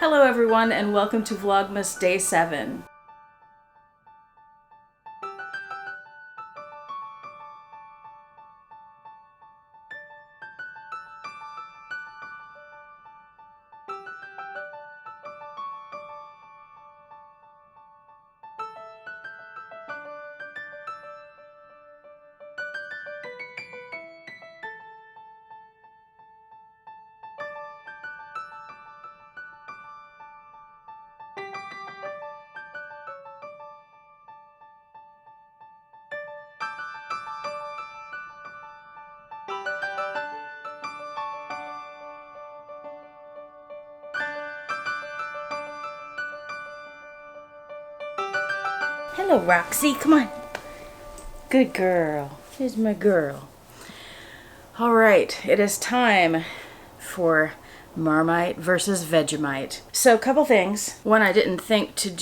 Hello everyone and welcome to Vlogmas Day 7. Hello Roxy, come on. Good girl. Here's my girl. Alright, it is time for Marmite versus Vegemite. So a couple things. One, I didn't think to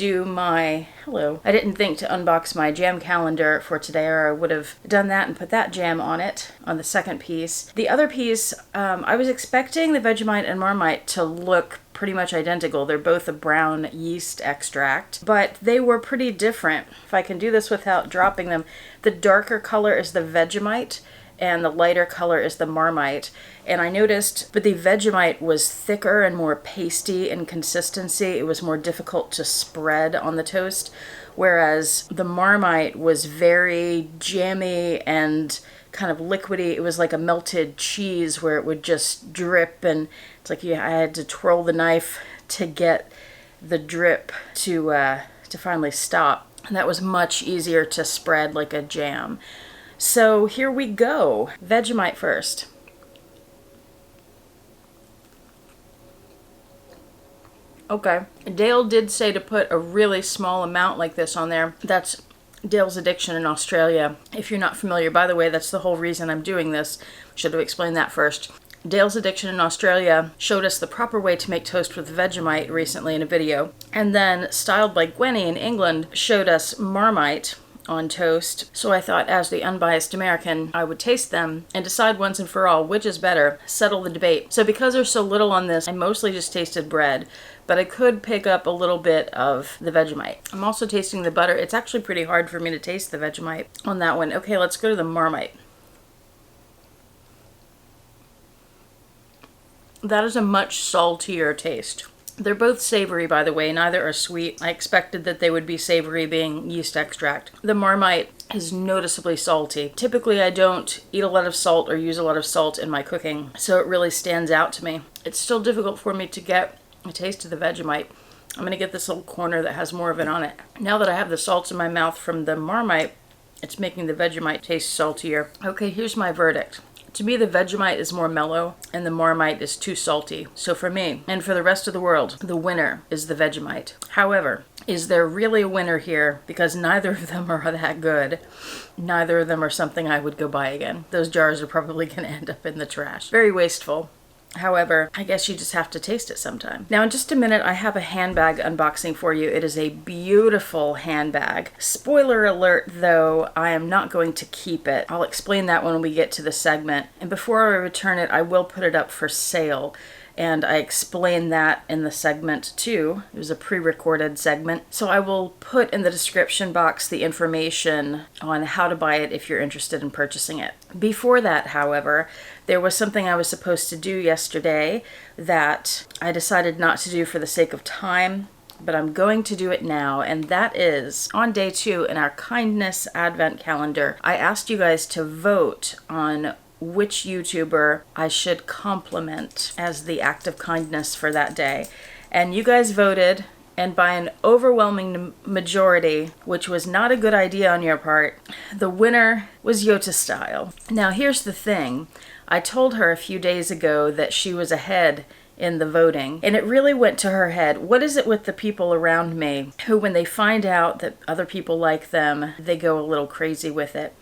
unbox my jam calendar for today, or I would have done that and put that jam on it on the second piece. The other piece, I was expecting the Vegemite and Marmite to look pretty much identical. They're both a brown yeast extract, but they were pretty different. If I can do this without dropping them, the darker color is the Vegemite and the lighter color is the Marmite. And I noticed, but the Vegemite was thicker and more pasty in consistency. It was more difficult to spread on the toast, whereas the Marmite was very jammy and kind of liquidy. It was like a melted cheese where it would just drip, and it's like I had to twirl the knife to get the drip to finally stop. And that was much easier to spread like a jam. So here we go. Vegemite first. Okay. Dale did say to put a really small amount like this on there. That's Dale's Addiction in Australia. If you're not familiar, by the way, that's the whole reason I'm doing this. Should have explained that first. Dale's Addiction in Australia showed us the proper way to make toast with Vegemite recently in a video. And then Styled by Gwenny in England showed us Marmite on toast. So I thought, as the unbiased American, I would taste them and decide once and for all which is better, settle the debate. So because there's so little on this, I mostly just tasted bread, but I could pick up a little bit of the Vegemite. I'm also tasting the butter. It's actually pretty hard for me to taste the Vegemite on that one. Okay, let's go to the Marmite. That is a much saltier taste. They're both savory, by the way. Neither are sweet. I expected that they would be savory, being yeast extract. The Marmite is noticeably salty. Typically, I don't eat a lot of salt or use a lot of salt in my cooking, so it really stands out to me. It's still difficult for me to get a taste of the Vegemite. I'm going to get this little corner that has more of it on it. Now that I have the salt in my mouth from the Marmite, it's making the Vegemite taste saltier. Okay, here's my verdict. To me, the Vegemite is more mellow and the Marmite is too salty. So for me, and for the rest of the world, the winner is the Vegemite. However, is there really a winner here? Because neither of them are that good. Neither of them are something I would go buy again. Those jars are probably going to end up in the trash. Very wasteful. However, I guess you just have to taste it sometime. Now, in just a minute, I have a handbag unboxing for you. It is a beautiful handbag. Spoiler alert, though, I am not going to keep it. I'll explain that when we get to the segment. And before I return it, I will put it up for sale. And I explain that in the segment too. It was a pre-recorded segment. So I will put in the description box the information on how to buy it if you're interested in purchasing it. Before that, however, there was something I was supposed to do yesterday that I decided not to do for the sake of time, but I'm going to do it now, and that is on day 2 in our kindness advent calendar. I asked you guys to vote on which YouTuber I should compliment as the act of kindness for that day. And you guys voted, and by an overwhelming majority, which was not a good idea on your part, the winner was YotaStyle. Now here's the thing. I told her a few days ago that she was ahead in the voting, and it really went to her head. What is it with the people around me who, when they find out that other people like them, they go a little crazy with it?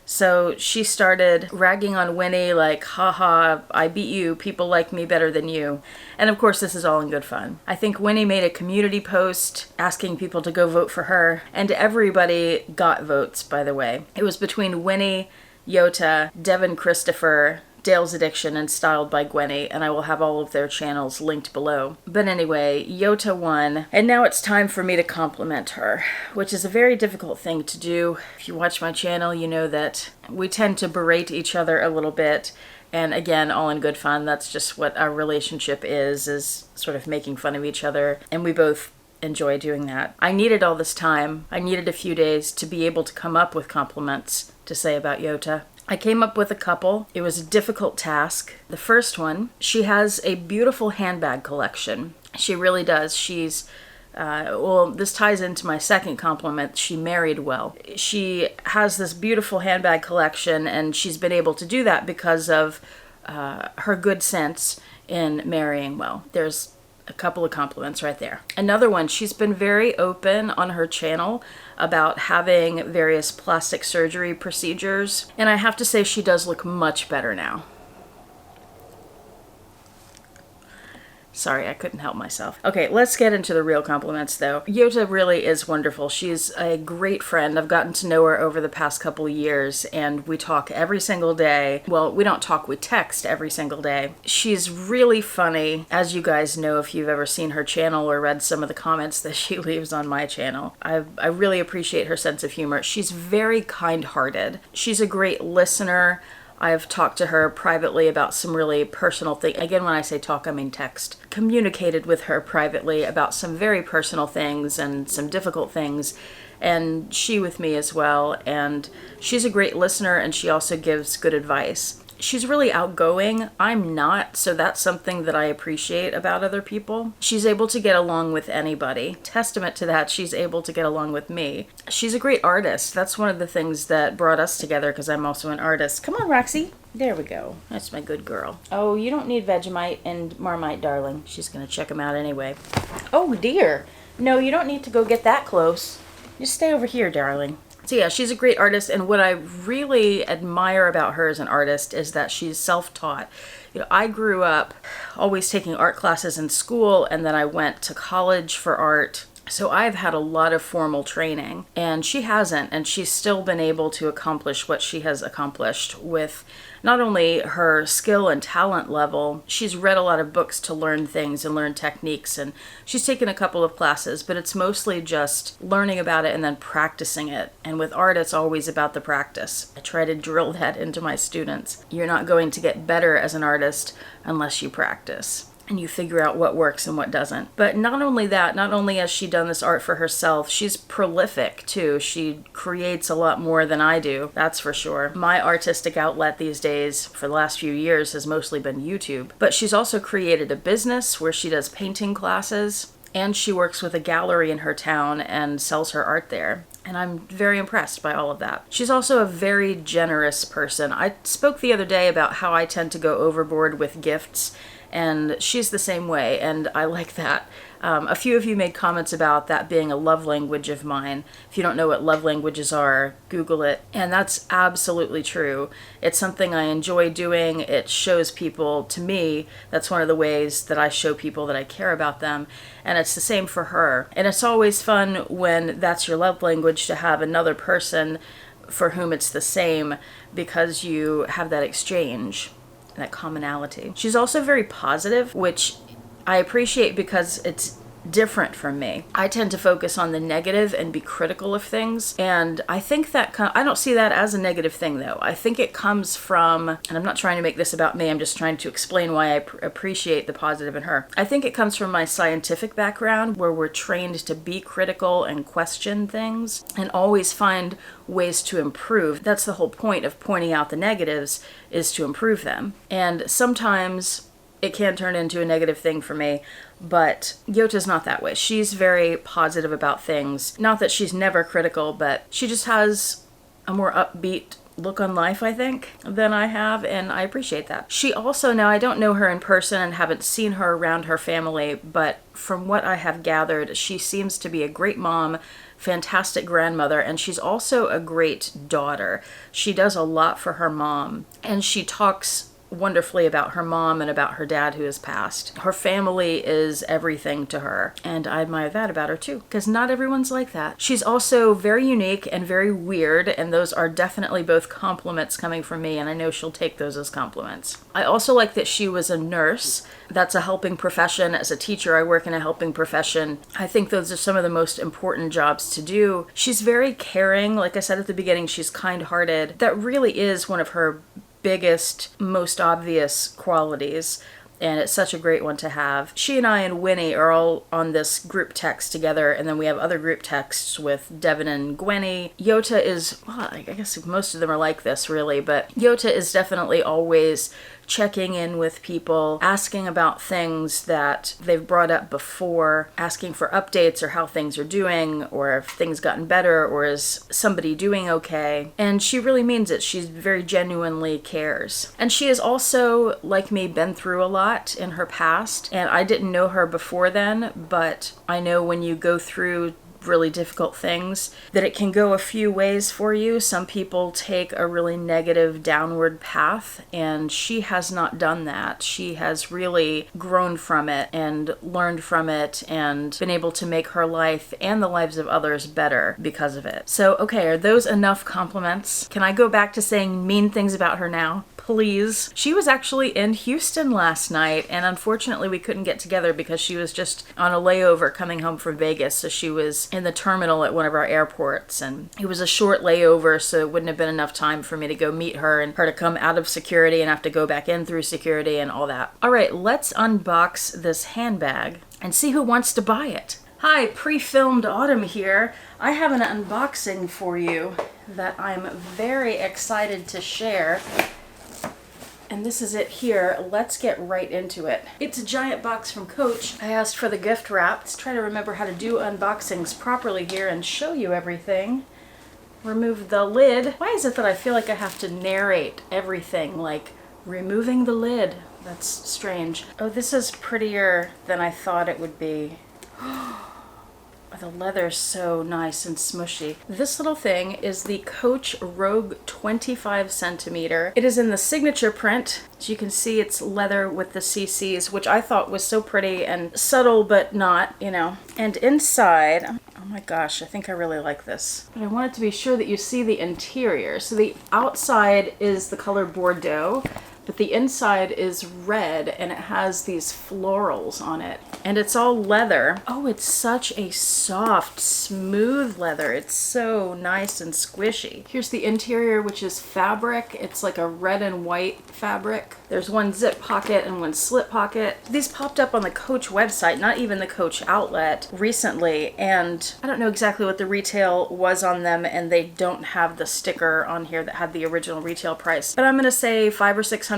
So she started ragging on Winnie like, haha, I beat you, people like me better than you. And of course this is all in good fun. I think Winnie made a community post asking people to go vote for her, and everybody got votes, by the way. It was between Winnie, Yota, Devin Christopher, Dale's Addiction and Styled by Gwenny, and I will have all of their channels linked below. But anyway, Yota won, and now it's time for me to compliment her, which is a very difficult thing to do. If you watch my channel, you know that we tend to berate each other a little bit. And again, all in good fun. That's just what our relationship is sort of making fun of each other. And we both enjoy doing that. I needed all this time. I needed a few days to be able to come up with compliments to say about Yota. I came up with a couple. It was a difficult task. The first one, she has a beautiful handbag collection. She really does. She's well, this ties into my second compliment. She married well. She has this beautiful handbag collection, and she's been able to do that because of her good sense in marrying well. There's a couple of compliments right there. Another one, she's been very open on her channel about having various plastic surgery procedures, and I have to say she does look much better now. Sorry, I couldn't help myself. Okay, let's get into the real compliments though. Yota really is wonderful. She's a great friend. I've gotten to know her over the past couple of years, and we talk every single day. Well, we don't talk, we text every single day. She's really funny, as you guys know if you've ever seen her channel or read some of the comments that she leaves on my channel. I really appreciate her sense of humor. She's very kind-hearted. She's a great listener. I've talked to her privately about some really personal things. Again, when I say talk, I mean text. Communicated with her privately about some very personal things and some difficult things, and she with me as well. And she's a great listener, and she also gives good advice. She's really outgoing. I'm not, so that's something that I appreciate about other people. She's able to get along with anybody. Testament to that, she's able to get along with me. She's a great artist. That's one of the things that brought us together, because I'm also an artist. Come on, Roxy. There we go. That's my good girl. Oh, you don't need Vegemite and Marmite, darling. She's gonna check them out anyway. Oh, dear. No, you don't need to go get that close. Just stay over here, darling. So yeah, she's a great artist, and what I really admire about her as an artist is that she's self-taught. You know, I grew up always taking art classes in school, and then I went to college for art. So I've had a lot of formal training, and she hasn't, and she's still been able to accomplish what she has accomplished with not only her skill and talent level. She's read a lot of books to learn things and learn techniques, and she's taken a couple of classes, but it's mostly just learning about it and then practicing it. And with art, it's always about the practice. I try to drill that into my students. You're not going to get better as an artist unless you practice and you figure out what works and what doesn't. But not only that, not only has she done this art for herself, she's prolific too. She creates a lot more than I do, that's for sure. My artistic outlet these days for the last few years has mostly been YouTube. But she's also created a business where she does painting classes, and she works with a gallery in her town and sells her art there. And I'm very impressed by all of that. She's also a very generous person. I spoke the other day about how I tend to go overboard with gifts, and she's the same way, and I like that. A few of you made comments about that being a love language of mine. If you don't know what love languages are, Google it. And that's absolutely true. It's something I enjoy doing. It shows people, to me, that's one of the ways that I show people that I care about them. And it's the same for her. And it's always fun when that's your love language to have another person for whom it's the same, because you have that exchange, that commonality. She's also very positive, which I appreciate because it's different from me. I tend to focus on the negative and be critical of things, and I think that I don't see that as a negative thing though. I think it comes from, and I'm not trying to make this about me, I'm just trying to explain why I appreciate the positive in her. I think it comes from my scientific background, where we're trained to be critical and question things and always find ways to improve. That's the whole point of pointing out the negatives, is to improve them. And sometimes it can turn into a negative thing for me, but Yota's not that way. She's very positive about things. Not that she's never critical, but she just has a more upbeat look on life, I think, than I have, and I appreciate that. She also, now I don't know her in person and haven't seen her around her family, but from what I have gathered, she seems to be a great mom, fantastic grandmother, and she's also a great daughter. She does a lot for her mom, and she talks wonderfully about her mom and about her dad who has passed. Her family is everything to her, and I admire that about her too, because not everyone's like that. She's also very unique and very weird, and those are definitely both compliments coming from me, and I know she'll take those as compliments. I also like that she was a nurse. That's a helping profession. As a teacher, I work in a helping profession. I think those are some of the most important jobs to do. She's very caring. Like I said at the beginning, she's kind-hearted. That really is one of her biggest, most obvious qualities, and it's such a great one to have. She and I and Winnie are all on this group text together, and then we have other group texts with Devin and Gwenny. Yota is, well, I guess most of them are like this really, but Yota is definitely always checking in with people, asking about things that they've brought up before, asking for updates or how things are doing, or if things gotten better, or is somebody doing okay. And she really means it. She very genuinely cares. And she has also, like me, been through a lot in her past, and I didn't know her before then, but I know when you go through really difficult things that it can go a few ways for you. Some people take a really negative downward path, and she has not done that. She has really grown from it and learned from it and been able to make her life and the lives of others better because of it. So, okay, are those enough compliments? Can I go back to saying mean things about her now? Please. She was actually in Houston last night, and unfortunately we couldn't get together because she was just on a layover coming home from Vegas, so she was in the terminal at one of our airports, and it was a short layover, so it wouldn't have been enough time for me to go meet her and her to come out of security and have to go back in through security and all that. All right, let's unbox this handbag and see who wants to buy it. Hi, pre-filmed Autumn here. I have an unboxing for you that I'm very excited to share. And this is it here. Let's get right into it. It's a giant box from Coach. I asked for the gift wrap. Let's try to remember how to do unboxings properly here and show you everything. Remove the lid. Why is it that I feel like I have to narrate everything, like removing the lid? That's strange. Oh, this is prettier than I thought it would be. The leather's so nice and smushy. This little thing is the Coach Rogue 25 centimeter. It is in the signature print. As you can see, it's leather with the CCs, which I thought was so pretty and subtle, but not, you know. And inside, oh my gosh, I think I really like this. But I wanted to be sure that you see the interior. So the outside is the color Bordeaux, but the inside is red, and it has these florals on it. And it's all leather. Oh, it's such a soft, smooth leather. It's so nice and squishy. Here's the interior, which is fabric. It's like a red and white fabric. There's one zip pocket and one slip pocket. These popped up on the Coach website, not even the Coach outlet, recently, and I don't know exactly what the retail was on them, and they don't have the sticker on here that had the original retail price. But I'm gonna say $500 or $600.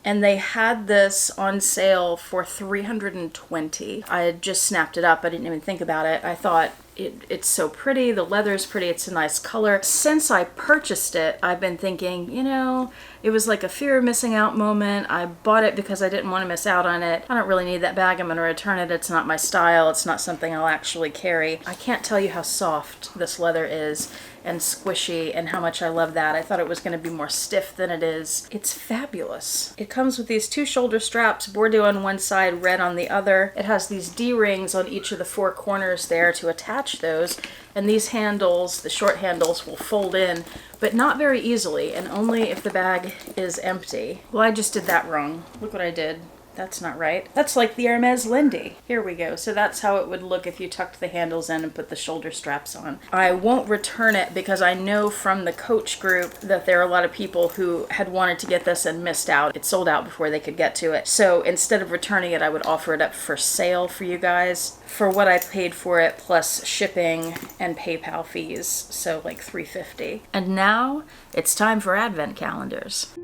And they had this on sale for $320. I had just snapped it up. I didn't even think about it. I thought it's so pretty. The leather's pretty. It's a nice color. Since I purchased it, I've been thinking, you know, it was like a fear of missing out moment. I bought it because I didn't want to miss out on it. I don't really need that bag. I'm going to return it. It's not my style. It's not something I'll actually carry. I can't tell you how soft this leather is and squishy and how much I love that. I thought it was going to be more stiff than it is. It's fabulous. It comes with these two shoulder straps, Bordeaux on one side, red on the other. It has these D-rings on each of the four corners there to attach those, and these handles, the short handles, will fold in, but not very easily, and only if the bag is empty. Well, I just did that wrong. Look what I did. That's not right. That's like the Hermes Lindy. Here we go. So that's how it would look if you tucked the handles in and put the shoulder straps on. I won't return it because I know from the Coach group that there are a lot of people who had wanted to get this and missed out. It sold out before they could get to it. So instead of returning it, I would offer it up for sale for you guys for what I paid for it, plus shipping and PayPal fees. So like $350. And now it's time for advent calendars.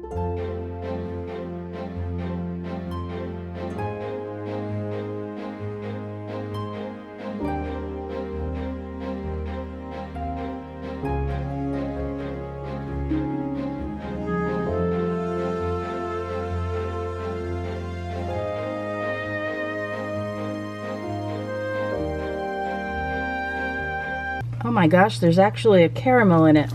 Oh my gosh, there's actually a caramel in it.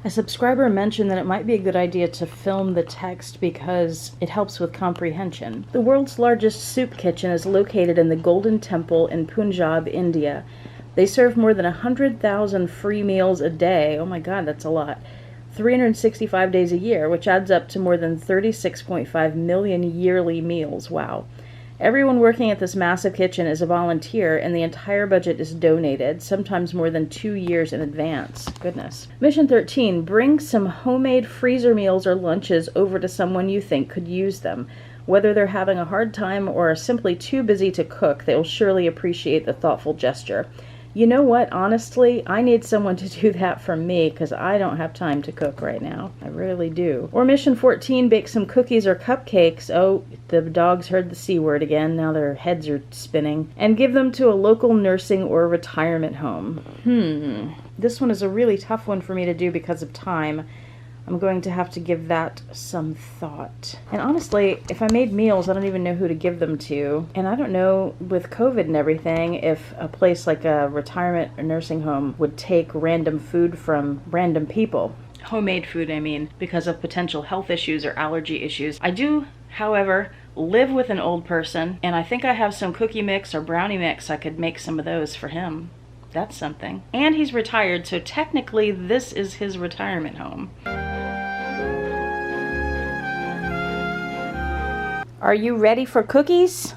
A subscriber mentioned that it might be a good idea to film the text because it helps with comprehension. The world's largest soup kitchen is located in the Golden Temple in Punjab, India. They serve more than 100,000 free meals a day. Oh my God, that's a lot. 365 days a year, which adds up to more than 36.5 million yearly meals. Wow. Everyone working at this massive kitchen is a volunteer, and the entire budget is donated, sometimes more than 2 years in advance. Goodness. Mission 13, bring some homemade freezer meals or lunches over to someone you think could use them. Whether they're having a hard time or are simply too busy to cook, they will surely appreciate the thoughtful gesture. You know what? Honestly, I need someone to do that for me because I don't have time to cook right now. I really do. Or Mission 14, bake some cookies or cupcakes. Oh, the dogs heard the C word again. Now their heads are spinning. And give them to a local nursing or retirement home. This one is a really tough one for me to do because of time. I'm going to have to give that some thought. And honestly, if I made meals, I don't even know who to give them to. And I don't know, with COVID and everything, if a place like a retirement or nursing home would take random food from random people. Homemade food, I mean, because of potential health issues or allergy issues. I do, however, live with an old person, and I think I have some cookie mix or brownie mix. I could make some of those for him. That's something. And he's retired, so technically this is his retirement home. Are you ready for cookies?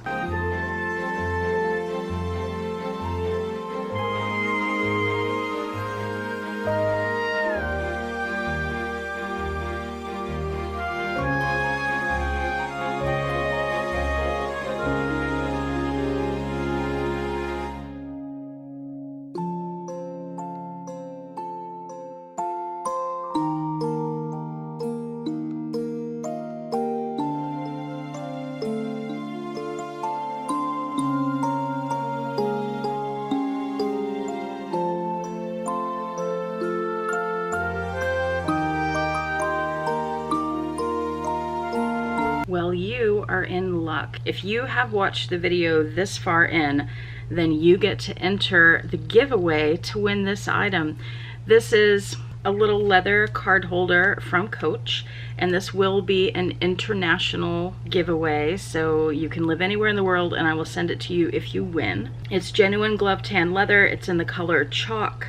Well, you are in luck. If you have watched the video this far in, then you get to enter the giveaway to win this item. This is a little leather card holder from Coach, and this will be an international giveaway, so you can live anywhere in the world and I will send it to you if you win. It's genuine glove tan leather. It's in the color chalk.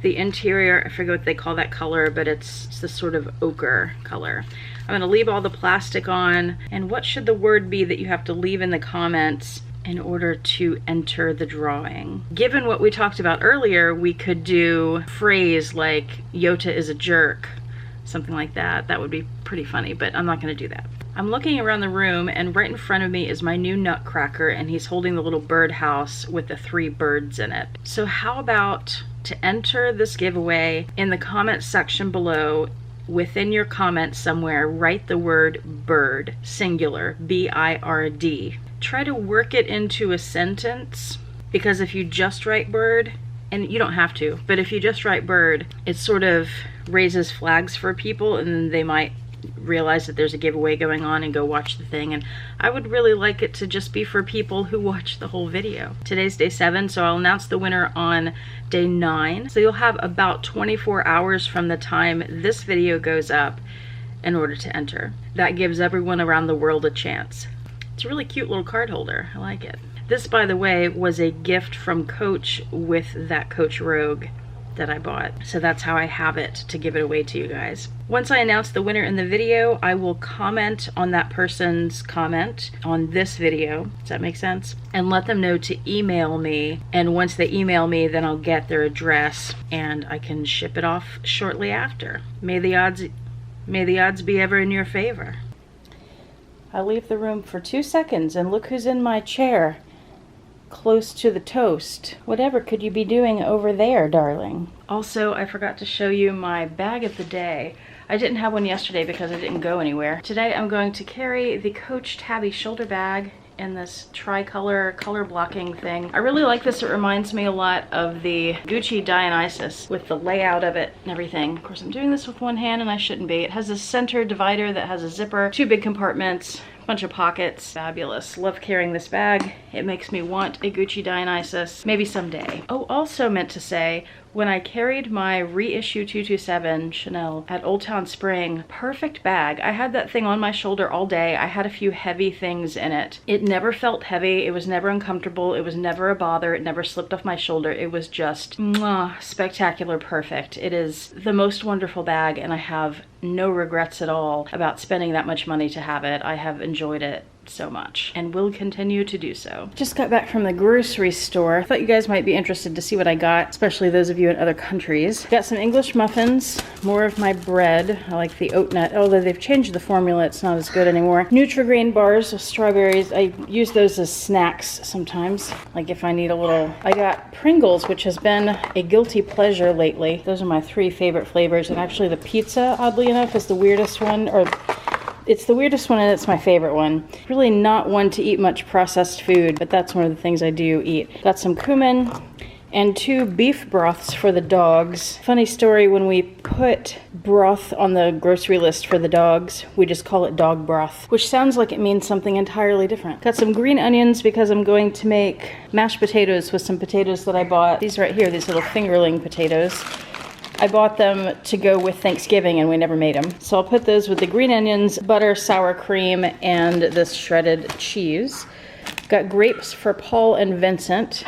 The interior, I forget what they call that color, but it's this sort of ochre color. I'm going to leave all the plastic on. And what should the word be that you have to leave in the comments in order to enter the drawing? Given what we talked about earlier, we could do a phrase like, Yota is a jerk, something like that. That would be pretty funny, but I'm not going to do that. I'm looking around the room, and right in front of me is my new nutcracker, and he's holding the little birdhouse with the 3 birds in it. So how about, to enter this giveaway, in the comment section below, within your comment somewhere, write the word bird, singular, B-I-R-D. Try to work it into a sentence, because if you just write bird, and you don't have to, but if you just write bird, it sort of raises flags for people, and they might realize that there's a giveaway going on and go watch the thing. And I would really like it to just be for people who watch the whole video. Today's day 7, so I'll announce the winner on day 9. So you'll have about 24 hours from the time this video goes up in order to enter. That gives everyone around the world a chance. It's a really cute little card holder. I like it. This, by the way, was a gift from Coach with that Coach Rogue that I bought. So that's how I have it to give it away to you guys. Once I announce the winner in the video, I will comment on that person's comment on this video. Does that make sense? And let them know to email me. And once they email me, then I'll get their address and I can ship it off shortly after. May the odds be ever in your favor. I leave the room for 2 seconds and look who's in my chair. Close to the toast. Whatever could you be doing over there, darling? Also, I forgot to show you my bag of the day. I didn't have one yesterday because I didn't go anywhere. Today I'm going to carry the Coach Tabby shoulder bag in this tricolor color blocking thing. I really like this. It reminds me a lot of the Gucci Dionysus with the layout of it and everything. Of course, I'm doing this with one hand and I shouldn't be. It has a center divider that has a zipper, 2 big compartments, bunch of pockets. Fabulous. Love carrying this bag. It makes me want a Gucci Dionysus, maybe someday. Oh, also meant to say, when I carried my reissue 227 Chanel at Old Town Spring, perfect bag. I had that thing on my shoulder all day. I had a few heavy things in it. It never felt heavy. It was never uncomfortable. It was never a bother. It never slipped off my shoulder. It was just mwah, spectacular, perfect. It is the most wonderful bag, and I have no regrets at all about spending that much money to have it. I have enjoyed it so much and will continue to do so. Just got back from the grocery store. I thought you guys might be interested to see what I got, especially those of you in other countries. Got some English muffins, more of my bread. I like the oat nut, although they've changed the formula, it's not as good anymore. Nutri-Grain bars with strawberries. I use those as snacks sometimes, like if I need a little. I got Pringles, which has been a guilty pleasure lately. Those are my 3 favorite flavors, and actually the pizza, oddly enough, is the weirdest one, or it's the weirdest one and it's my favorite one. Really not one to eat much processed food, but that's one of the things I do eat. Got some cumin and 2 beef broths for the dogs. Funny story, when we put broth on the grocery list for the dogs, we just call it dog broth, which sounds like it means something entirely different. Got some green onions because I'm going to make mashed potatoes with some potatoes that I bought. These right here, these little fingerling potatoes. I bought them to go with Thanksgiving and we never made them. So I'll put those with the green onions, butter, sour cream, and this shredded cheese. Got grapes for Paul and Vincent,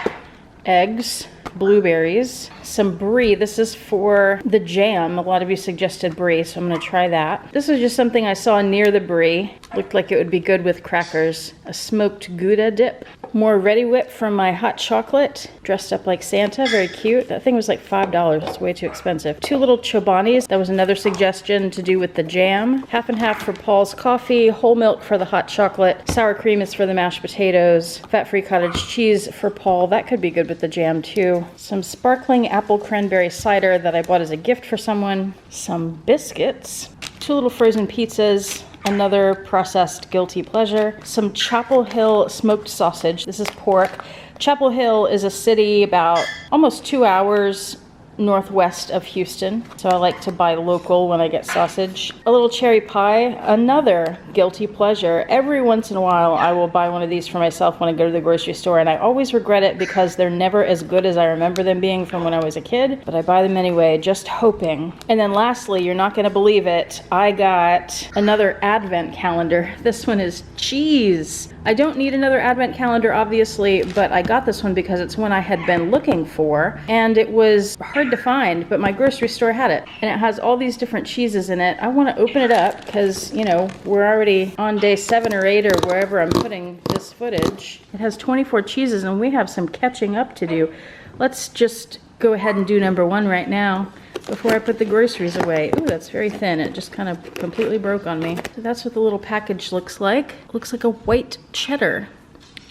eggs, blueberries, some brie. This is for the jam. A lot of you suggested brie, so I'm gonna try that. This is just something I saw near the brie. Looked like it would be good with crackers. A smoked Gouda dip. More Ready Whip from my hot chocolate, dressed up like Santa, very cute. That thing was like $5, it's way too expensive. 2 little Chobanis, that was another suggestion to do with the jam. Half and half for Paul's coffee, whole milk for the hot chocolate, sour cream is for the mashed potatoes, fat-free cottage cheese for Paul, that could be good with the jam too. Some sparkling apple cranberry cider that I bought as a gift for someone. Some biscuits, 2 little frozen pizzas, another processed guilty pleasure. Some Chapel Hill smoked sausage. This is pork. Chapel Hill is a city about almost 2 hours northwest of Houston, so I like to buy local when I get sausage. A little cherry pie, another guilty pleasure. Every once in a while I will buy one of these for myself when I go to the grocery store, and I always regret it because they're never as good as I remember them being from when I was a kid, but I buy them anyway, just hoping. And then lastly, you're not gonna believe it, I got another advent calendar. This one is cheese. I don't need another advent calendar, obviously, but I got this one because it's one I had been looking for, and it was hard to find, but my grocery store had it. And it has all these different cheeses in it. I want to open it up because, you know, we're already on day 7 or 8 or wherever I'm putting this footage. It has 24 cheeses, and we have some catching up to do. Let's just go ahead and do number 1 right now before I put the groceries away. Ooh, that's very thin. It just kind of completely broke on me. So that's what the little package looks like. It looks like a white cheddar.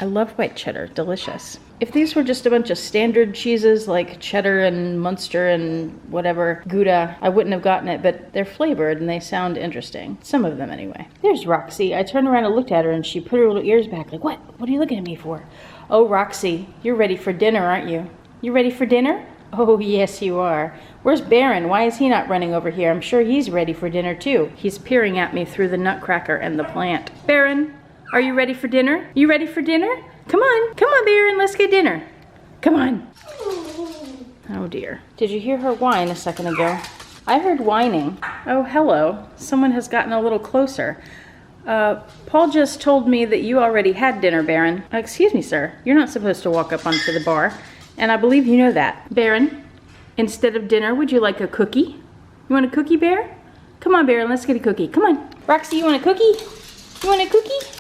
I love white cheddar, delicious. If these were just a bunch of standard cheeses like cheddar and Munster and whatever, Gouda, I wouldn't have gotten it, but they're flavored and they sound interesting. Some of them anyway. There's Roxy. I turned around and looked at her and she put her little ears back like, what? What are you looking at me for? Oh, Roxy, you're ready for dinner, aren't you? You ready for dinner? Oh, yes, you are. Where's Baron? Why is he not running over here? I'm sure he's ready for dinner too. He's peering at me through the nutcracker and the plant. Baron, are you ready for dinner? You ready for dinner? Come on, Baron, let's get dinner. Come on. Oh dear. Did you hear her whine a second ago? I heard whining. Oh, hello. Someone has gotten a little closer. Paul just told me that you already had dinner, Baron. Excuse me, sir. You're not supposed to walk up onto the bar. And I believe you know that. Baron, instead of dinner, would you like a cookie? You want a cookie, Bear? Come on, Baron, let's get a cookie. Come on. Roxy, you want a cookie? You want a cookie?